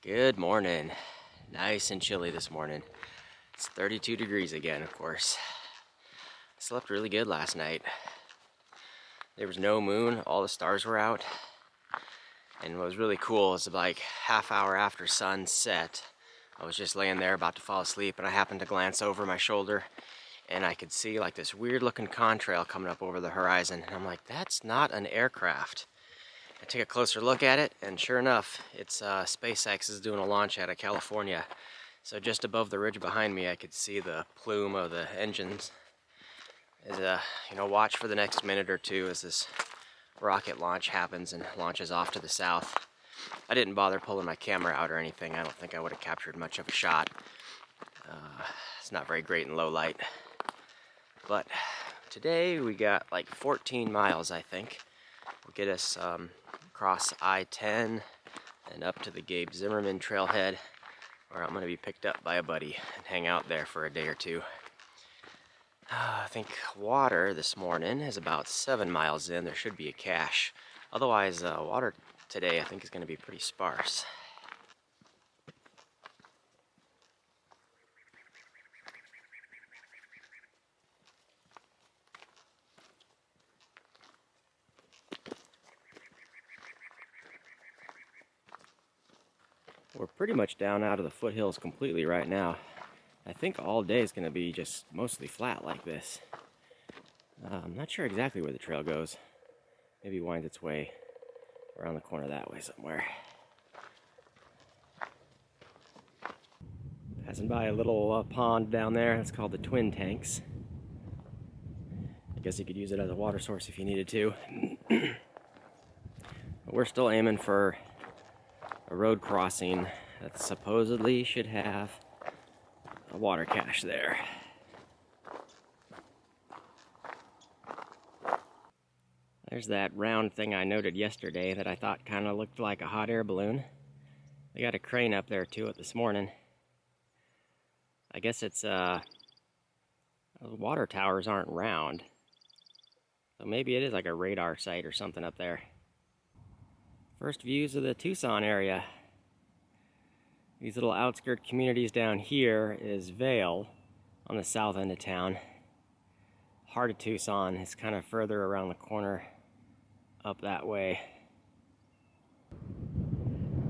Good morning. Nice and chilly this morning. It's 32 degrees again, of course. I slept really good last night. There was no moon, all the stars were out. And what was really cool is like half hour after sunset, I was just laying there about to fall asleep and I happened to glance over my shoulder and I could see like this weird looking contrail coming up over the horizon. And I'm like, that's not an aircraft. I take a closer look at it, and sure enough, it's SpaceX is doing a launch out of California. So just above the ridge behind me, I could see the plume of the engines. Watch for the next minute or two as this rocket launch happens and launches off to the south. I didn't bother pulling my camera out or anything. I don't think I would have captured much of a shot. It's not very great in low light. But today we got like 14 miles, I think. Will get us across I-10 and up to the Gabe Zimmerman trailhead, where I'm going to be picked up by a buddy and hang out there for a day or two. I think water this morning is about 7 miles in. There should be a cache. Otherwise, water today I think is going to be pretty sparse. We're pretty much down out of the foothills completely right now. I think all day is going to be just mostly flat like this. I'm not sure exactly where the trail goes. Maybe winds its way around the corner that way somewhere. Passing by a little pond down there. It's called the Twin Tanks. I guess you could use it as a water source if you needed to. But we're still aiming for a road crossing that supposedly should have a water cache there. There's that round thing I noted yesterday that I thought kind of looked like a hot air balloon. They got a crane up there to it this morning. I guess it's water towers aren't round, so maybe it is like a radar site or something up there. First views of the Tucson area. These little outskirt communities down here is Vale on the south end of town. Heart of Tucson is kind of further around the corner up that way.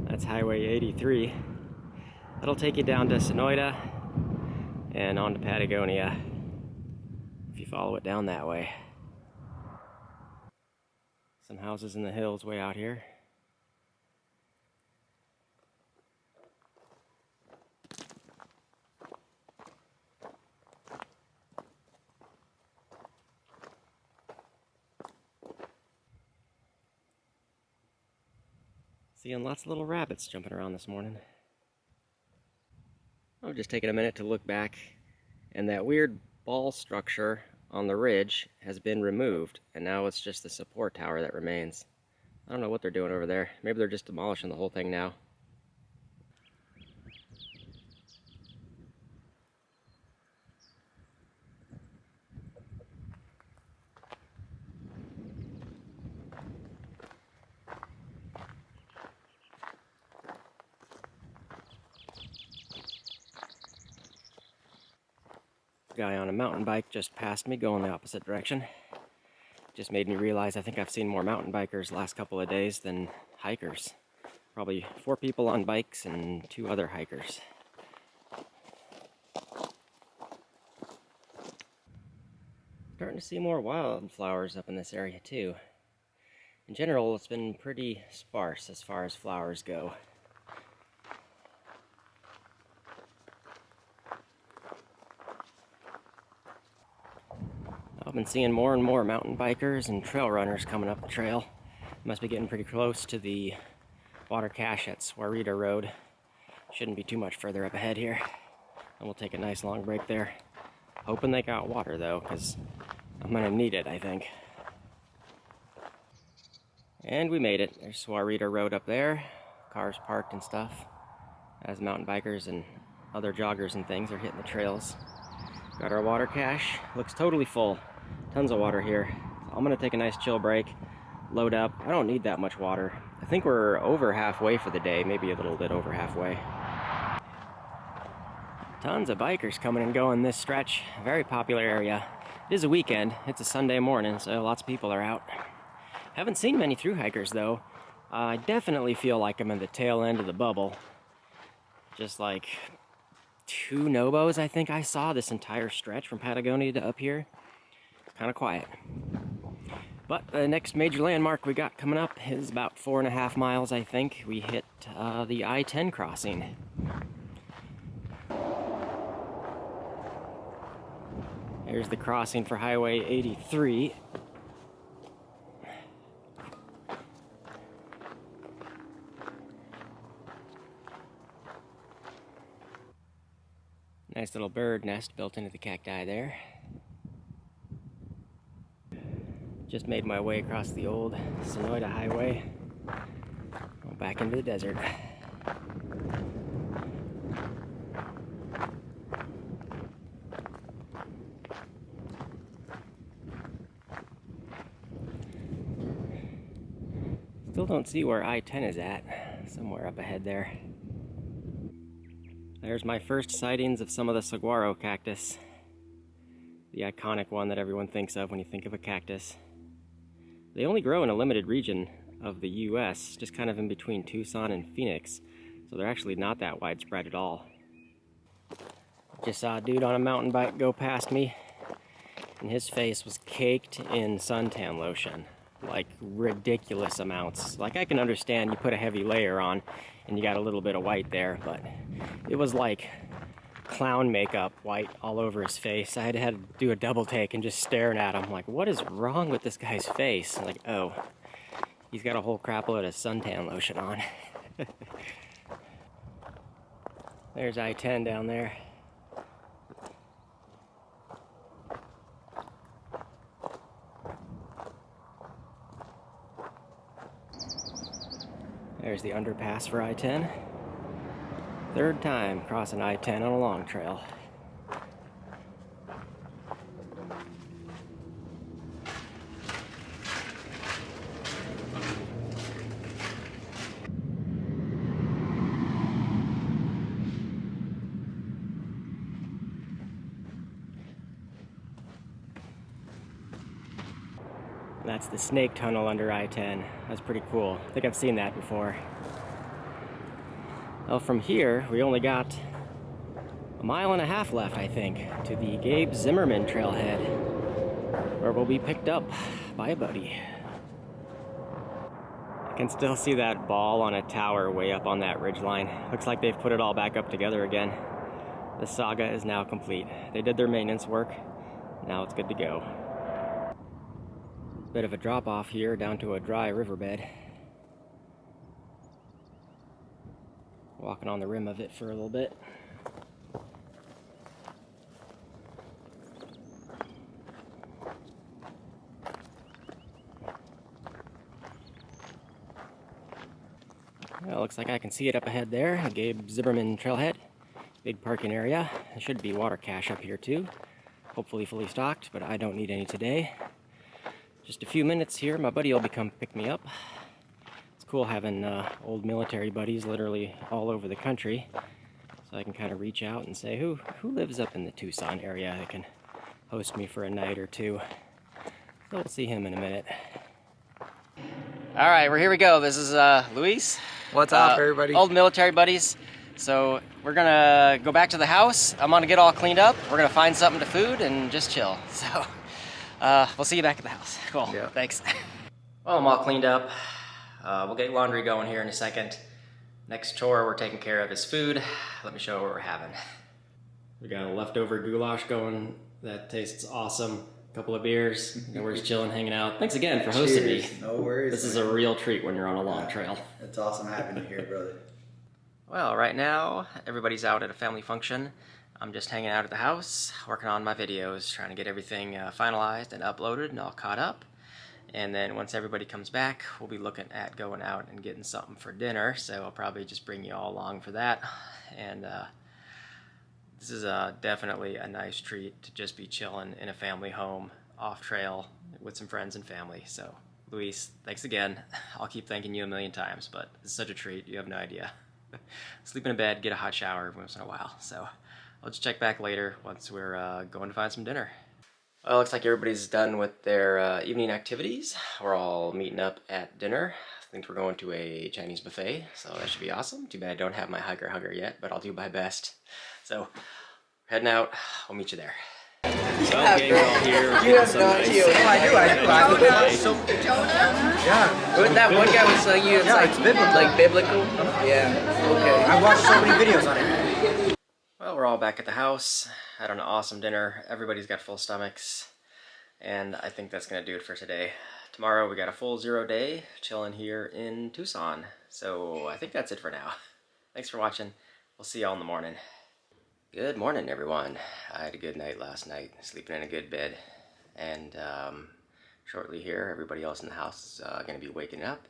That's Highway 83. That'll take you down to Sonoyta and on to Patagonia if you follow it down that way. Some houses in the hills way out here. Seeing lots of little rabbits jumping around this morning. I'm just taking a minute to look back, and that weird ball structure on the ridge has been removed, and now it's just the support tower that remains. I don't know what they're doing over there. Maybe they're just demolishing the whole thing now. Guy on a mountain bike just passed me going the opposite direction. Just made me realize I think I've seen more mountain bikers last couple of days than hikers. Probably 4 people on bikes and 2 other hikers. Starting to see more wildflowers up in this area too. In general, it's been pretty sparse as far as flowers go. I've been seeing more and more mountain bikers and trail runners coming up the trail. Must be getting pretty close to the water cache at Swarita Road. Shouldn't be too much further up ahead here. And we'll take a nice long break there. Hoping they got water though, because I'm gonna need it, I think. And we made it. There's Swarita Road up there. Cars parked and stuff. As mountain bikers and other joggers and things are hitting the trails. Got our water cache. Looks totally full. Tons of water here. I'm gonna take a nice chill break. load up. I don't need that much water. I think we're over halfway for the day, maybe a little bit over halfway. Tons of bikers coming and going this stretch. Very popular area. It is a weekend. It's a Sunday morning, so lots of people are out. Haven't seen many through hikers though. I definitely feel like I'm in the tail end of the bubble. Just like 2 Nobos I think I saw this entire stretch from Patagonia to up here. It's kind of quiet. But the next major landmark we got coming up is about 4.5 miles, I think. We hit the I-10 crossing. There's the crossing for Highway 83. Nice little bird nest built into the cacti there. Just made my way across the old Sonoyta Highway, back into the desert. Still don't see where I-10 is at, somewhere up ahead there. There's my first sightings of some of the saguaro cactus, the iconic one that everyone thinks of when you think of a cactus. They only grow in a limited region of the US, just kind of in between Tucson and Phoenix, so they're actually not that widespread at all. Just saw a dude on a mountain bike go past me, and his face was caked in suntan lotion. Like ridiculous amounts. Like I can understand you put a heavy layer on and you got a little bit of white there, but it was like clown makeup white all over his face. I had to do a double take and just staring at him like, what is wrong with this guy's face? Like, oh, he's got a whole crap load of suntan lotion on. There's I-10 down there. There's the underpass for I-10. Third time crossing I-10 on a long trail. That's the snake tunnel under I-10. That's pretty cool. I think I've seen that before. Well, from here, we only got 1.5 miles left, I think, to the Gabe Zimmerman trailhead, where we'll be picked up by a buddy. I can still see that ball on a tower way up on that ridgeline. Looks like they've put it all back up together again. The saga is now complete. They did their maintenance work. Now it's good to go. Bit of a drop off here down to a dry riverbed. Walking on the rim of it for a little bit. Well, looks like I can see it up ahead there, the Gabe Zimmerman trailhead. Big parking area. There should be water cache up here too. Hopefully fully stocked, but I don't need any today. Just a few minutes here, my buddy will come pick me up. It's cool having old military buddies literally all over the country, so I can kind of reach out and say, who lives up in the Tucson area that can host me for a night or two. So we'll see him in a minute. All right, here we go. This is Luis. What's up, everybody? Old military buddies. So we're gonna go back to the house. I'm gonna get all cleaned up. We're gonna find something to food and just chill. So we'll see you back at the house. Cool, yeah. Thanks. Well, I'm all cleaned up. We'll get laundry going here in a second. Next chore we're taking care of is food. Let me show you what we're having. We got a leftover goulash going that tastes awesome. A couple of beers, and we're just chilling, hanging out. Thanks again for hosting me. No worries. This is a real treat when you're on a long trail. It's awesome having you here, brother. Well, right now, everybody's out at a family function. I'm just hanging out at the house, working on my videos, trying to get everything finalized and uploaded and all caught up. And then once everybody comes back, we'll be looking at going out and getting something for dinner. So I'll probably just bring you all along for that. And this is definitely a nice treat to just be chilling in a family home, off trail, with some friends and family. So Luis, thanks again. I'll keep thanking you a million times, but it's such a treat. You have no idea. Sleep in a bed, get a hot shower every once in a while. So I'll just check back later once we're going to find some dinner. Well, it looks like everybody's done with their evening activities. We're all meeting up at dinner. I think we're going to a Chinese buffet, so that should be awesome. Too bad I don't have my hugger yet, but I'll do my best. So, heading out. We'll meet you there. Well, Gabe's all here. You have no idea. Oh, I do. Jonah? Yeah. That one guy was telling you it's Yeah, it's biblical. like biblical? Yeah. Okay. I watched so many videos on it. Well, we're all back at the house. Had an awesome dinner. Everybody's got full stomachs. And I think that's going to do it for today. Tomorrow we got a full 0 day chilling here in Tucson. So I think that's it for now. Thanks for watching. We'll see y'all in the morning. Good morning, everyone. I had a good night last night, sleeping in a good bed. And shortly here, everybody else in the house is going to be waking up.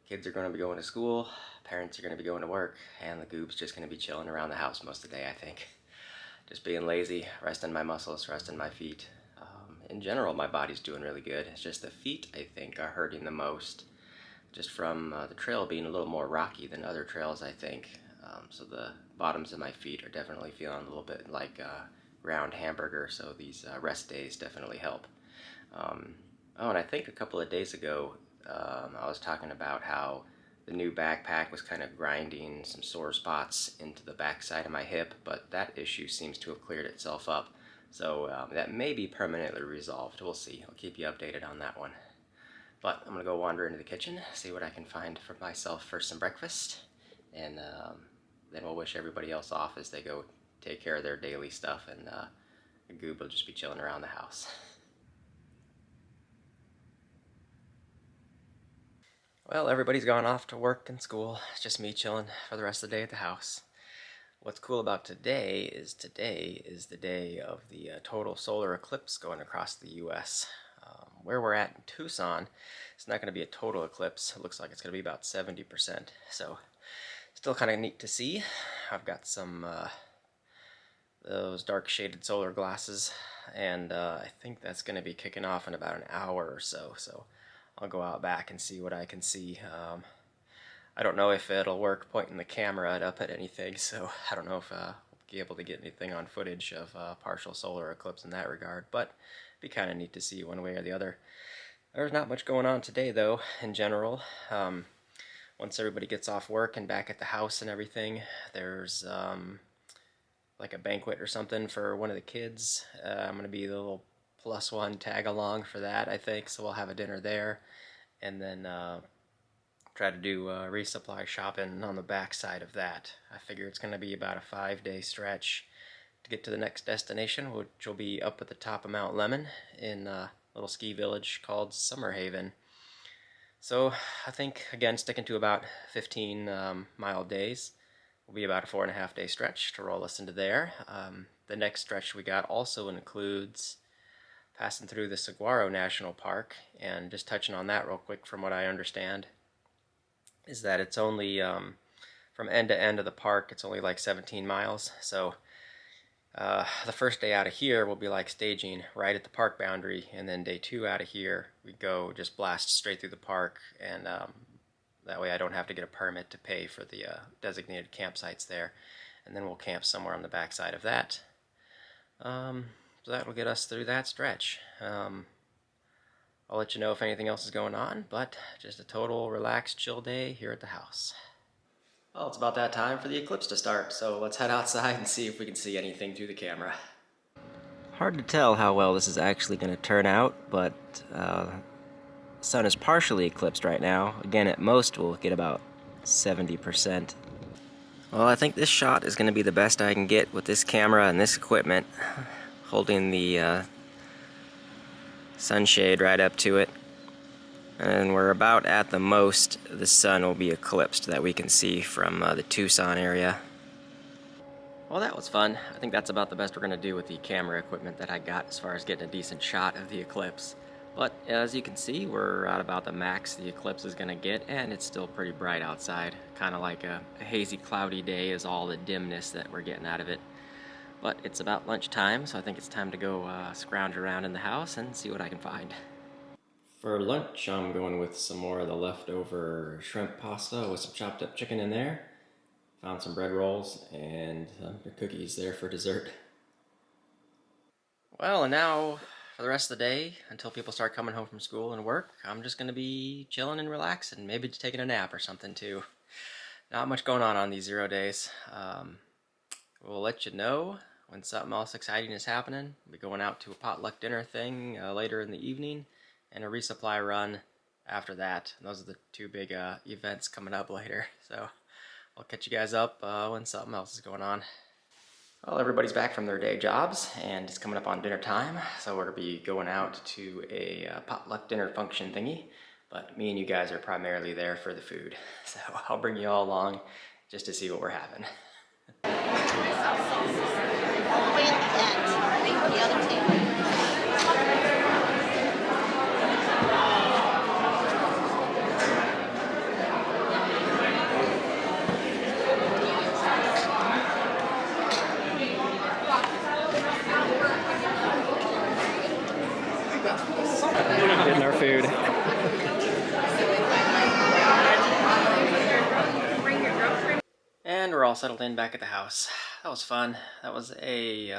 Kids are going to be going to school. Parents are going to be going to work. And the goob's just going to be chilling around the house most of the day, I think. Just being lazy, resting my muscles, resting my feet. In general, my body's doing really good. It's just the feet, I think, are hurting the most. Just from the trail being a little more rocky than other trails, I think. So the bottoms of my feet are definitely feeling a little bit like a round hamburger, so these rest days definitely help. Oh, and I think a couple of days ago, I was talking about how the new backpack was kind of grinding some sore spots into the backside of my hip, but that issue seems to have cleared itself up. So that may be permanently resolved. We'll see. I'll keep you updated on that one. But I'm going to go wander into the kitchen, see what I can find for myself for some breakfast, and then we'll wish everybody else off as they go take care of their daily stuff, and the goob will just be chilling around the house. Well, everybody's gone off to work and school. It's just me chilling for the rest of the day at the house. What's cool about today is the day of the total solar eclipse going across the U.S. Where we're at in Tucson, it's not going to be a total eclipse. It looks like it's going to be about 70%. So, still kind of neat to see. I've got some those dark shaded solar glasses, and I think that's going to be kicking off in about an hour or so. So, I'll go out back and see what I can see. I don't know if it'll work pointing the camera up at anything, so I don't know if we'll be able to get anything on footage of partial solar eclipse in that regard, but it'd be kind of neat to see one way or the other. There's not much going on today, though, in general. Once everybody gets off work and back at the house and everything, there's like a banquet or something for one of the kids. I'm going to be the little +1 tag along for that, I think, so we'll have a dinner there, and then try to do resupply shopping on the back side of that. I figure it's going to be about a 5-day stretch to get to the next destination, which will be up at the top of Mount Lemmon in a little ski village called Summerhaven. So I think, again, sticking to about 15 mile days will be about a 4.5-day stretch to roll us into there. The next stretch we got also includes passing through the Saguaro National Park, and just touching on that real quick, from what I understand, is that it's only from end to end of the park, it's only like 17 miles. So the first day out of here will be like staging right at the park boundary, and then day 2 out of here we go just blast straight through the park, and that way I don't have to get a permit to pay for the designated campsites there, and then we'll camp somewhere on the backside of that. So that will get us through that stretch. I'll let you know if anything else is going on, but just a total relaxed, chill day here at the house. Well, it's about that time for the eclipse to start, so let's head outside and see if we can see anything through the camera. Hard to tell how well this is actually going to turn out, but the sun is partially eclipsed right now. Again, at most we'll get about 70%. Well, I think this shot is going to be the best I can get with this camera and this equipment, holding the sunshade right up to it, and we're about at the most the sun will be eclipsed that we can see from the Tucson area. Well, that was fun. I think that's about the best we're going to do with the camera equipment that I got as far as getting a decent shot of the eclipse. But as you can see, we're at about the max the eclipse is going to get, and it's still pretty bright outside. Kind of like a hazy, cloudy day is all the dimness that we're getting out of it. But it's about lunchtime, so I think it's time to go scrounge around in the house and see what I can find. For lunch, I'm going with some more of the leftover shrimp pasta with some chopped up chicken in there. Found some bread rolls and cookies there for dessert. Well, and now for the rest of the day, until people start coming home from school and work, I'm just going to be chilling and relaxing, maybe just taking a nap or something too. Not much going on these 0 days. We'll let you know when something else exciting is happening. We'll be going out to a potluck dinner thing later in the evening, and a resupply run after that. And those are the two big events coming up later. So I'll catch you guys up when something else is going on. Well, everybody's back from their day jobs, and it's coming up on dinner time. So we're going to be going out to a potluck dinner function thingy. But me and you guys are primarily there for the food. So I'll bring you all along just to see what we're having. All the way at the end, the other table. Getting our food. And we're all settled in back at the house. That was fun. That was a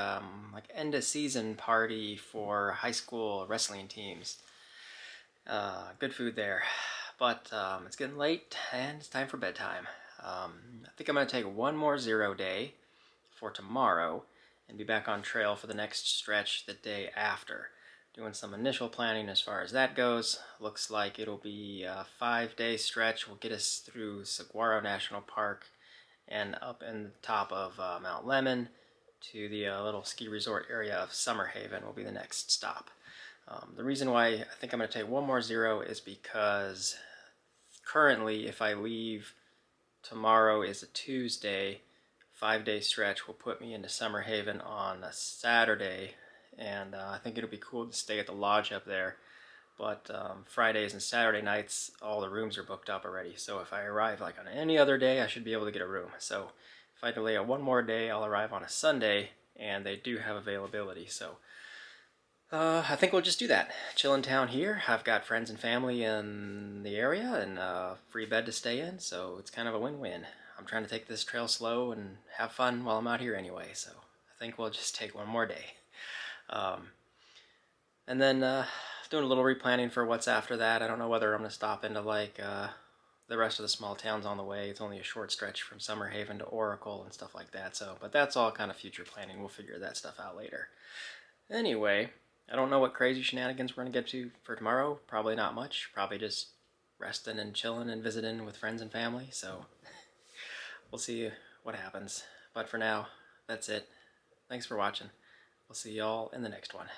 like end of season party for high school wrestling teams. Good food there, but it's getting late and it's time for bedtime. I think I'm gonna take one more 0 day for tomorrow and be back on trail for the next stretch the day after. Doing some initial planning as far as that goes. Looks like it'll be a 5-day stretch. Will get us through Saguaro National Park and up in the top of Mount Lemmon to the little ski resort area of Summerhaven will be the next stop. The reason why I think I'm going to take one more 0 is because currently if I leave tomorrow is a Tuesday, 5-day stretch will put me into Summerhaven on a Saturday, and I think it'll be cool to stay at the lodge up there. But Fridays and Saturday nights, all the rooms are booked up already. So if I arrive like on any other day, I should be able to get a room. So if I delay one more day, I'll arrive on a Sunday, and they do have availability. So I think we'll just do that. Chill in town here. I've got friends and family in the area and free bed to stay in. So it's kind of a win-win. I'm trying to take this trail slow and have fun while I'm out here anyway. So I think we'll just take one more day. And then doing a little replanning for what's after that. I don't know whether I'm going to stop into like the rest of the small towns on the way. It's only a short stretch from Summerhaven to Oracle and stuff like that. So, but that's all kind of future planning. We'll figure that stuff out later. Anyway, I don't know what crazy shenanigans we're going to get to for tomorrow. Probably not much. Probably just resting and chilling and visiting with friends and family. So we'll see what happens. But for now, that's it. Thanks for watching. We'll see y'all in the next one.